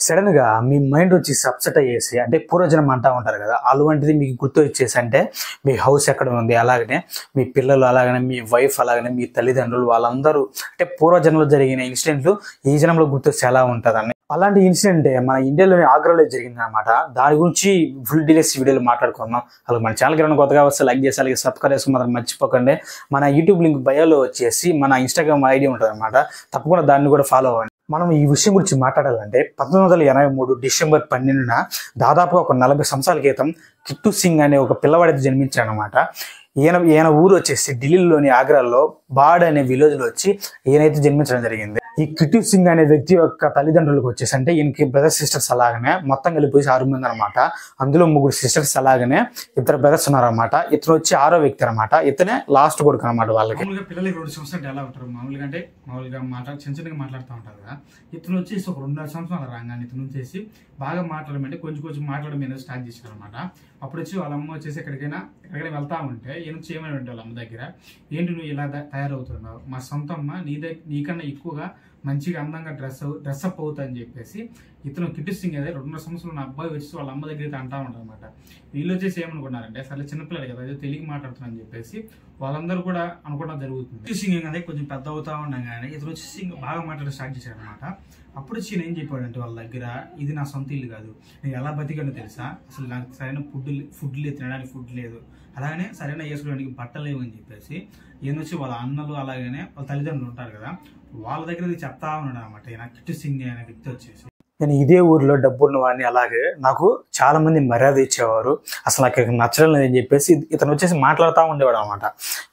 సడన్‌గా మీ మైండ్ వచ్చి అప్సెట్ అయ్యేసి అంటే పూర్వజన్మ అంటా ఉంటారు కదా! అటువంటిది మీకు గుర్తు వచ్చేసి అంటే మీ హౌస్ ఎక్కడ ఉంది, అలాగనే మీ పిల్లలు, అలాగనే మీ వైఫ్, అలాగనే మీ తల్లిదండ్రులు వాళ్ళందరూ అంటే పూర్వజన్మలో జరిగిన ఇన్సిడెంట్లు ఈ జన్మలో గుర్తొస్తే ఎలా ఉంటదని. అలాంటి ఇన్సిడెంటే మన ఇండియాలోని ఆగ్రాలో జరిగిందనమాట. దాని గురించి ఫుల్ డీటెయిల్స్ వీడియోలో మాట్లాడుకుందాం. అలాగే మన ఛానల్‌కి ఎవరైనా కొత్తగా వస్తే లైక్ చేసి, అలాగే సబ్స్క్రైబ్ చేసుకొని మాత్రం మర్చిపోకండి. మన యూట్యూబ్ లింక్ బయోలో వచ్చేసి మన ఇన్‌స్టాగ్రామ్ ఐడీ ఉంటదనమాట. తప్పకుండా దాన్ని కూడా ఫాలో అవ్వండి. మనం ఈ విషయం గురించి మాట్లాడాలంటే 1983 డిసెంబర్ 12న దాదాపుగా ఒక 40 సంవత్సరాల క్రితం కిట్టు సింగ్ అనే ఒక పిల్లవాడైతే జన్మించాడనమాట. ఈయన ఊరు వచ్చేసి ఢిల్లీలోని ఆగ్రాలో బాడ్ అనే విలేజ్లో వచ్చి ఈయనైతే జన్మించడం జరిగింది. ఈ కిట్టు సింగ్ అనే వ్యక్తి యొక్క తల్లిదండ్రులకు వచ్చేసి అంటే ఈయనకి బ్రదర్ సిస్టర్స్ అలాగనే మొత్తం కలిపి 6 మంది అనమాట. అందులో 3 సిస్టర్స్ అలాగనే 2 బ్రదర్స్ ఉన్నారనమాట. ఇతను వచ్చి 6వ వ్యక్తి అనమాట. ఇతనే లాస్ట్ కొడుకు అనమాట వాళ్ళకి. మామూలుగా పిల్లలకి 2 సంవత్సరాలు ఎలా ఉంటారు మామూలుగా అంటే చిన్నగా మాట్లాడుతూ ఉంటారు కదా. ఇతను వచ్చేసి ఒక 2.5 సంవత్సరాలు రాగానే ఇతను వచ్చేసి బాగా మాట్లాడమంటే కొంచెం మాట్లాడడం అనేది స్టార్ట్ చేశారు అనమాట. అప్పుడు వచ్చి వాళ్ళ అమ్మ వచ్చేసి ఎక్కడికైనా వెళ్తా ఉంటే ఈయన చేయమని ఉంటే వాళ్ళ అమ్మ దగ్గర, ఏంటి నువ్వు ఇలా తయారవుతున్నావు, మా సొంత అమ్మ నీకన్నా ఎక్కువగా మంచిగా అందంగా డ్రెస్అప్ అవుతా అని చెప్పేసి ఇతను కిట్టు సింగ్ అదే 2.5 సంవత్సరాలు నా అబ్బాయి వచ్చి వాళ్ళ అమ్మ దగ్గర అయితే అంటా ఉంటారు అనమాట. వీళ్ళు వచ్చేసి ఏమనుకున్నారంటే సరే చిన్నపిల్లలు కదా అదే తెలుగు మాట్లాడుతున్నారని చెప్పేసి వాళ్ళందరూ కూడా అనుకోవడం జరుగుతుంది. కిట్టు సింగ్ అదే కొంచెం పెద్ద అవుతా ఉండగానే ఇతను వచ్చేసి బాగా మాట్లాడడం స్టార్ట్ చేశారు అనమాట. అప్పుడు వచ్చి నేను ఏం చెప్పాడంటే వాళ్ళ దగ్గర, ఇది నా సొంత ఇల్లు కాదు, నేను ఎలా బతికానో తెలుసా, అసలు నాకు సరైన ఫుడ్ లేదు, తినడానికి ఫుడ్ లేదు, అలాగనే సరైన వేసుకోవడానికి బట్టలు లేవు అని చెప్పేసి ఈయన వచ్చి వాళ్ళ అన్నలు అలాగనే వాళ్ళ తల్లిదండ్రులు ఉంటారు కదా వాళ్ళ దగ్గర చెప్తా ఉన్నాడు అనమాట. ఈయన కిట్టు సింగ్ అనే వ్యక్తి వచ్చేసి నేను ఇదే ఊరిలో డబ్బున్న వాడిని, అలాగే నాకు చాలా మంది మర్యాద ఇచ్చేవారు, అసలు నాకు నచ్చడం లేదని చెప్పేసి ఇతను వచ్చేసి మాట్లాడుతూ ఉండేవాడు అనమాట.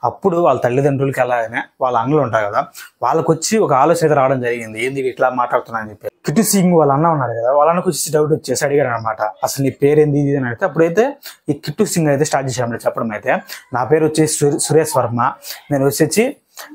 అప్పుడు వాళ్ళ తల్లిదండ్రులకి అలాగనే వాళ్ళ అన్నలు ఉంటారు కదా వాళ్ళకి వచ్చి ఒక ఆలోచన రావడం జరిగింది, ఏంది ఇట్లా మాట్లాడుతున్నా అని చెప్పి. కిట్టు సింగ్ వాళ్ళ అన్న ఉన్నారు కదా వాళ్ళ అన్నకు వచ్చి డౌట్ వచ్చేసి అడిగాడు అనమాట, అసలు నీ పేరు ఏంది ఇది అని అడిగితే అప్పుడైతే ఈ కిట్టు సింగ్ అయితే స్టార్ట్ చేశాడు చెప్పడం. అయితే నా పేరు వచ్చేసి సురేష్ వర్మ, నేను వచ్చేసి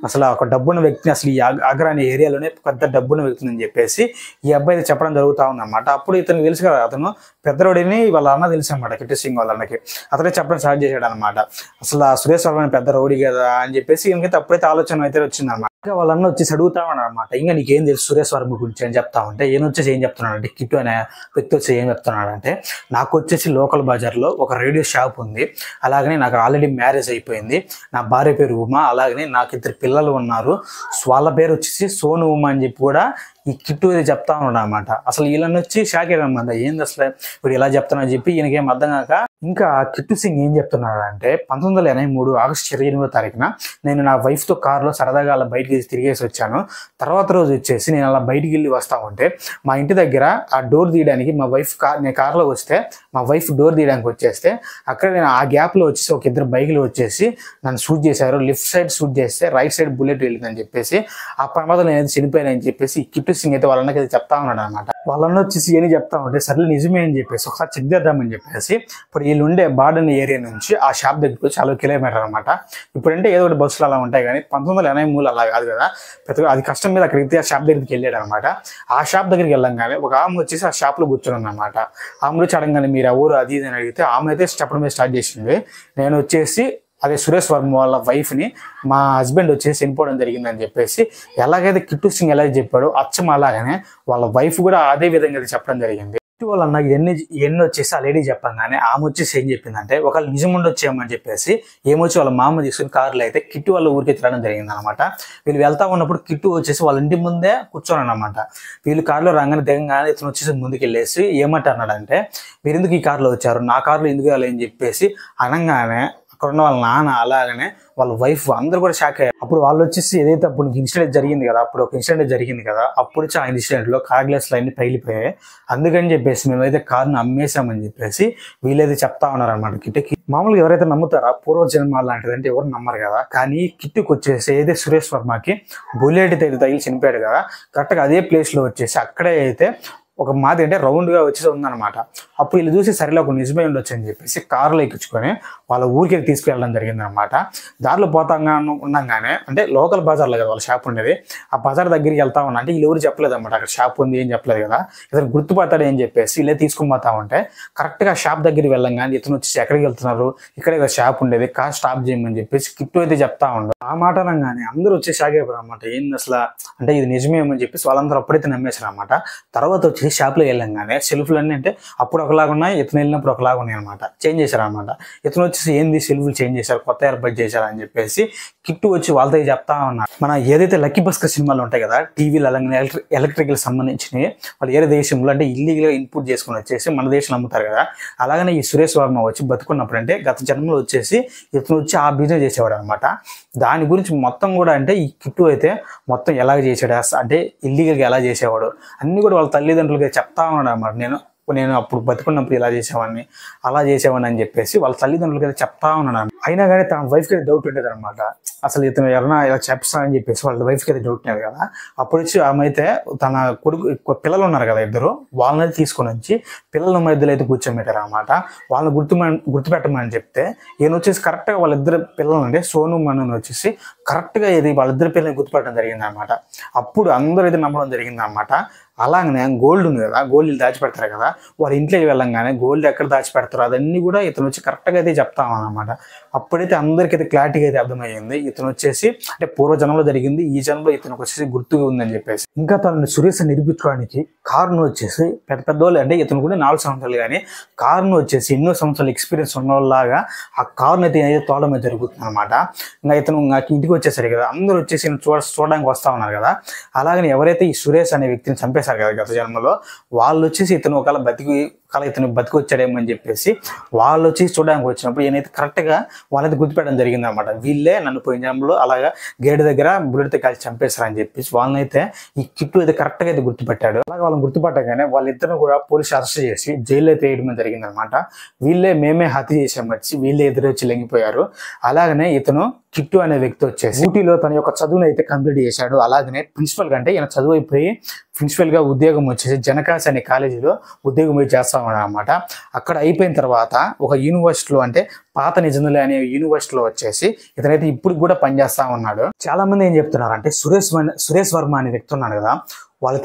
అసలు ఒక డబ్బున్న వ్యక్తిని, అసలు ఈ ఆగ్రా అనే ఏరియాలోనే పెద్ద డబ్బున్న వ్యక్తిని అని చెప్పేసి ఈ అబ్బాయి చెప్పడం జరుగుతూ ఉందన్నమాట. అప్పుడు ఇతను తెలుసు కదా, అతను పెద్దరోడిని వాళ్ళ అన్న తెలుసు అనమాట కిట్టు సింగ్ వాళ్ళ అన్నకి. అతనే చెప్పడం స్టార్ట్ చేశాడు అనమాట, అసలు ఆ సురేష్ వర్మ పెద్ద రౌడీ కదా అని చెప్పేసి ఈయనకైతే అప్పుడైతే ఆలోచన అయితే వచ్చిందనమాట. ఇంకా వాళ్ళ అన్న వచ్చేసి అడుగుతా ఉన్నాడు అనమాట, ఇంకా నీకేం తెలుసు సురేష్ వర్మ గురించి అని చెప్తా ఉంటే ఈయన వచ్చేసి ఏం చెప్తున్నాడు అంటే, కిట్టు అనే వ్యక్తి వచ్చి ఏం చెప్తున్నాడు అంటే, నాకు వచ్చేసి లోకల్ బజార్లో ఒక రేడియో షాప్ ఉంది, అలాగనే నాకు ఆల్రెడీ మ్యారేజ్ అయిపోయింది, నా భార్య పేరు ఉమా, అలాగనే నాకు 2 పిల్లలు ఉన్నారు, వాళ్ళ పేరు వచ్చేసి సోను ఉమా అని చెప్పి కూడా ఈ కిట్టు ఇది చెప్తా ఉన్నాడు అనమాట. అసలు వీళ్ళని వచ్చి షాక్ అయ్యారనమాట, ఏంది అసలు ఇప్పుడు ఇలా చెప్తున్నా చెప్పి ఈయనకేం అర్థం కాక. ఇంకా కిట్టు సింగ్ ఏం చెప్తున్నాడు అంటే, 1983 ఆగస్టు 28వ తారీఖున నేను నా వైఫ్తో కార్లో సరదాగా అలా బయటికి తిరిగేసి వచ్చాను. తర్వాత రోజు వచ్చేసి నేను అలా బయటికి వెళ్ళి వస్తా ఉంటే మా ఇంటి దగ్గర ఆ డోర్ తీయడానికి నేను కార్లో వస్తే మా వైఫ్ డోర్ తీయడానికి వచ్చేస్తే అక్కడ నేను ఆ గ్యాప్లో వచ్చేసి ఒక 2 బైకులు వచ్చేసి నన్ను షూట్ చేశారు. లెఫ్ట్ సైడ్ షూట్ చేస్తే రైట్ సైడ్ బుల్లెట్ వెళ్ళిందని చెప్పేసి ఆ ప్రమాదం నేను చనిపోయానని చెప్పేసి కిట్టు సింగ్ అయితే వాళ్ళకి అయితే చెప్తా ఉన్నాడు అనమాట. వాళ్ళన్న వచ్చేసి ఏని చెప్తా ఉంటే సరే నిజమే అని చెప్పేసి ఒకసారి చెక్ చేద్దామని చెప్పేసి ఇప్పుడు వీళ్ళు ఉండే బార్డన్ ఏరియా నుంచి ఆ షాప్ దగ్గరికి వచ్చి 4 కిలోమీటర్ అనమాట. ఇప్పుడంటే ఏదో ఒకటి బస్సులు అలా ఉంటాయి, కానీ 1983 అలా కాదు కదా, అది కష్టం మీద అక్కడికి ఆ షాప్ దగ్గరికి వెళ్ళాడు అనమాట. ఆ షాప్ దగ్గరికి వెళ్ళంగానే ఒక ఆమె వచ్చేసి ఆ షాప్లో కూర్చొని అనమాట. ఆమె వచ్చి అడగంగానే మీరు ఎవరు అది ఇది అని అడిగితే ఆమె అయితే చెప్పడం మీద స్టార్ట్ చేసింది, నేను వచ్చేసి అదే సురేష్ వర్మ వాళ్ళ వైఫ్ని, మా హస్బెండ్ వచ్చేసి చనిపోవడం జరిగిందని చెప్పేసి ఎలాగైతే కిట్టు సింగ్ ఎలా చెప్పాడో అచ్చం అలాగనే వాళ్ళ వైఫ్ కూడా అదే విధంగా చెప్పడం జరిగింది. కిట్టు వాళ్ళ అన్నకి ఎన్ని వచ్చేసి ఆ లేడీ చెప్పంగానే ఆమె వచ్చేసి ఏం చెప్పిందంటే, ఒకళ్ళు నిజం ఉండొచ్చేమని చెప్పేసి ఏమొచ్చి వాళ్ళ మామ తీసుకుని కార్లో అయితే కిట్టు వాళ్ళ ఊరికి తిరగడం జరిగింది అనమాట. వీళ్ళు వెళ్తా ఉన్నప్పుడు కిట్టు వచ్చేసి వాళ్ళ ఇంటి ముందే కూర్చొని అనమాట. వీళ్ళు కార్లో రంగానే దిగంగానే ఇతను వచ్చేసి ముందుకు వెళ్ళేసి ఏమంటున్నాడంటే, మీరు ఎందుకు ఈ కార్లో వచ్చారు, నా కార్లో ఎందుకు వెళ్ళని చెప్పేసి అనగానే అక్కడ ఉన్న వాళ్ళ నాన్న అలాగనే వాళ్ళ వైఫ్ అందరూ కూడా షాక్ అయ్యారు. అప్పుడు వాళ్ళు వచ్చేసి ఏదైతే అప్పుడు ఇన్సిడెంట్ జరిగింది కదా, అప్పుడు ఒక ఇన్సిడెంట్ జరిగింది కదా, అప్పుడు ఆ ఇన్సిడెంట్లో కార్ గ్లాసులు అన్ని పగిలిపోయాయి, అందుకని చెప్పేసి మేమైతే కార్ను అమ్మేసామని చెప్పేసి వీళ్ళైతే చెప్తా ఉన్నారనమాట కిట్టుకి. మామూలుగా ఎవరైతే నమ్ముతారా పూర్వజన్మ లాంటిది అంటే ఎవరు నమ్మరు కదా, కానీ కిట్టుకి వచ్చేసి ఏదైతే సురేష్ వర్మకి బుల్లెట్ అయితే తగిలి చనిపోయాడు కదా, కరెక్ట్గా అదే ప్లేస్లో వచ్చేసి అక్కడే అయితే ఒక మాది అంటే రౌండ్గా వచ్చేసి ఉందన్నమాట. అప్పుడు వీళ్ళు చూసి సరిలో ఒక నిజమే ఉండొచ్చు అని చెప్పేసి కారులో ఎక్కించుకొని వాళ్ళ ఊరికి తీసుకెళ్ళడం జరిగిందనమాట. దారిలో ఉండగానే అంటే లోకల్ బజార్లో కదా వాళ్ళ షాప్ ఉండేది, ఆ బజార్ దగ్గరికి వెళ్తా ఉన్నా అంటే వీళ్ళు ఎవరు చెప్పలేదు అనమాట, అక్కడ షాప్ ఉంది ఏం చెప్పలేదు కదా, ఇతను గుర్తుపడతాడు అని చెప్పేసి వీళ్ళే తీసుకుని పోతా ఉంటే కరెక్ట్గా షాప్ దగ్గరికి వెళ్ళంగానే ఇతను వచ్చేసి ఎక్కడికి వెళ్తున్నారు, ఇక్కడే కదా షాప్ ఉండేది, కార్ స్టాప్ చేయమని చెప్పేసి కిట్టు అయితే చెప్తా ఉండదు. ఆ మాట అనగానే అందరూ వచ్చేసి ఆగిపోయారు అనమాట, ఏంది అసలు అంటే ఇది నిజమేమని చెప్పేసి వాళ్ళందరూ అప్పుడైతే నమ్మేశారు అనమాట. తర్వాత వచ్చి వచ్చి షాప్లో వెళ్ళంగానే సెల్ఫ్లు అన్నీ అంటే అప్పుడు ఒకలాగా ఉన్నాయి, ఇతను వెళ్ళినప్పుడు ఒకలాగా ఉన్నాయి అనమాట. చేంజ్ చేశారు అనమాట. ఇతను వచ్చేసి ఏంది సెల్ఫ్లు చేంజ్ చేశారు, కొత్త ఏర్పాటు చేశారు అని చెప్పేసి కిట్టు వచ్చి వాళ్ళతో చెప్తా ఉన్నారు. మన ఏదైతే లక్కీ భాస్కర్ సినిమాలు ఉంటాయి కదా, టీవీలు అలాగే ఎలక్ట్రికల్ సంబంధించినవి వాళ్ళు ఏరే దేశంలో అంటే ఇల్లీగల్గా ఇన్పుట్ చేసుకుని వచ్చేసి మన దేశంలో అమ్ముతారు కదా, అలాగనే ఈ సురేష్ వర్మ వచ్చి బతుకున్నప్పుడు అంటే గత జన్మలో వచ్చేసి ఇతను వచ్చి ఆ బిజినెస్ చేసేవాడు అనమాట. దాని గురించి మొత్తం కూడా అంటే ఈ కిట్టు అయితే మొత్తం ఎలాగ చేసాడు అంటే ఇల్లీగల్గా ఎలా చేసేవాడు అన్నీ కూడా వాళ్ళ తల్లిదండ్రులుగా చెప్తా ఉన్నాడు అనమాట. నేను అప్పుడు బతుకున్నప్పుడు ఇలా చేసేవాడిని, అలా చేసేవాడిని అని చెప్పేసి వాళ్ళ తల్లిదండ్రులకి అయితే చెప్తా ఉన్నాను. అయినా కానీ తన వైఫ్కి అయితే డౌట్ ఉండేది అనమాట. అసలు ఇతను ఎవరైనా ఇలా చెప్తానని చెప్పేసి వాళ్ళ వైఫ్కి అయితే డౌట్ ఉండేది కదా. అప్పుడు వచ్చి ఆమె అయితే తన కొడుకు పిల్లలు ఉన్నారు కదా ఇద్దరు, వాళ్ళని తీసుకొని వచ్చి పిల్లల మధ్యలో అయితే కూర్చోబెట్టారు అనమాట. వాళ్ళని గుర్తుపెట్టమని చెప్తే ఈయన వచ్చేసి కరెక్ట్గా వాళ్ళిద్దరు పిల్లలు అంటే సోను మను వచ్చేసి కరెక్ట్గా ఇది వాళ్ళిద్దరి పిల్లల్ని గుర్తుపెట్టడం జరిగింది అనమాట. అప్పుడు అందరూ అయితే నమ్మడం జరిగింది అనమాట. అలాగనే గోల్డ్ ఉంది కదా, గోల్డ్ దాచిపెడతారు కదా, వాళ్ళ ఇంట్లోకి వెళ్ళంగానే గోల్డ్ ఎక్కడ దాచిపెడతారో అదన్నీ కూడా ఇతను వచ్చి కరెక్ట్గా అయితే చెప్తామన్నమాట. అప్పుడైతే అందరికైతే క్లారిటీగా అయితే అర్థమయ్యింది ఇతను వచ్చేసి అంటే పూర్వజన్మలో జరిగింది, ఈ జన్మలో ఇతనికి వచ్చేసి గుర్తుగా ఉందని చెప్పేసి. ఇంకా తనని సురేష్ నిరూపించడానికి కారును వచ్చేసి పెద్దవాళ్ళు అంటే ఇతను కూడా 4 సంవత్సరాలు కానీ కారును వచ్చేసి ఎన్నో సంవత్సరాలు ఎక్స్పీరియన్స్ ఉన్న వాళ్ళలాగా ఆ కారుని అయితే తోడడం అయితే జరుగుతుంది అనమాట. ఇంకా ఇతను ఇంటికి వచ్చేసరి కదా అందరూ వచ్చేసి చూడడానికి వస్తా ఉన్నారు కదా. అలాగని ఎవరైతే ఈ సురేష్ అనే వ్యక్తిని చంపేశారు కదా గత జన్మలో, వాళ్ళు వచ్చేసి ఇతను ఇతను బతికి వచ్చాడేమో అని చెప్పేసి వాళ్ళు వచ్చి చూడడానికి వచ్చినప్పుడు ఈయనైతే కరెక్ట్గా వాళ్ళైతే గుర్తుపెట్టడం జరిగింది అనమాట. వీళ్ళే నన్ను పోయిన జన్మలో అలాగా గేట్ దగ్గర బుల్లెట్తో కలిసి చంపేశారని చెప్పేసి వాళ్ళనైతే ఈ కిట్టు అయితే కరెక్ట్గా అయితే గుర్తుపెట్టాడు. అలాగే వాళ్ళని గుర్తుపట్టగానే వాళ్ళిద్దరు కూడా పోలీసు అరెస్ట్ చేసి జైల్లో అయితే వేయడం జరిగింది అనమాట. మేమే హత్య చేసాం వచ్చి వీళ్ళే ఎదురొచ్చి లొంగిపోయారు. అలాగనే ఇతను కిట్టు అనే వ్యక్తి వచ్చేసి ఊటీలో తన యొక్క చదువును అయితే కంప్లీట్ చేశాడు. అలాగనే ప్రిన్సిపల్ కంటే ఈయన చదువు అయిపోయి ప్రిన్సిపల్గా ఉద్యోగం వచ్చేసి జనకాశ అనే కాలేజీలో ఉద్యోగం పోయి చేస్తామన్నమాట. అక్కడ అయిపోయిన తర్వాత ఒక యూనివర్సిటీలో అంటే పాత నిజంలే అనే యూనివర్సిటీలో వచ్చేసి ఇతనైతే ఇప్పుడు కూడా పనిచేస్తా ఉన్నాడు. చాలా మంది ఏం చెప్తున్నారంటే సురేష్ వర్మ అనే వ్యక్తి ఉన్నాడు కదా, వాళ్ళ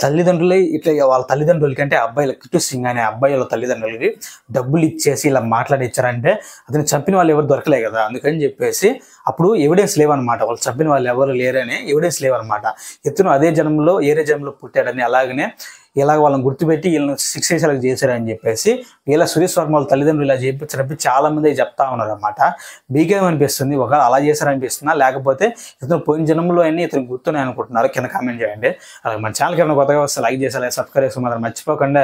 తల్లిదండ్రులకి అంటే అబ్బాయిల కిట్టు సింగ్ అనే అబ్బాయిల తల్లిదండ్రులకి డబ్బులు ఇచ్చేసి ఇలా మాట్లాడిచ్చారంటే అతను చంపిన వాళ్ళు ఎవరు దొరకలే కదా, అందుకని చెప్పేసి అప్పుడు ఎవిడెన్స్ లేవన్నమాట. వాళ్ళు చంపిన వాళ్ళు ఎవరు లేరని ఎవిడెన్స్ లేవన్నమాట. ఇతను అదే జన్మలో ఏరే జన్మలో పుట్టాడని అలాగనే ఇలాగ వాళ్ళని గుర్తుపెట్టి వీళ్ళని శిక్షించాలని చేశారని చెప్పేసి ఇలా సురేష్ వర్మ వాళ్ళ తల్లిదండ్రులు ఇలా చేయించారని చాలా మంది చెప్తా ఉన్నారు అనమాట. మీకేమనిపిస్తుంది? ఒకవేళ అలా చేశారనిపిస్తుందా, లేకపోతే ఇతను పోయిన జన్మలో అన్ని ఇతను గుర్తున్నాయి అనుకుంటున్నారు? కింద కామెంట్ చేయండి. అలాగే మన ఛానల్కి ఏమైనా కొత్తగా వస్తే లైక్ చేసేలా సబ్స్క్రైబ్ చేసి మాత్రం మర్చిపోకుండా.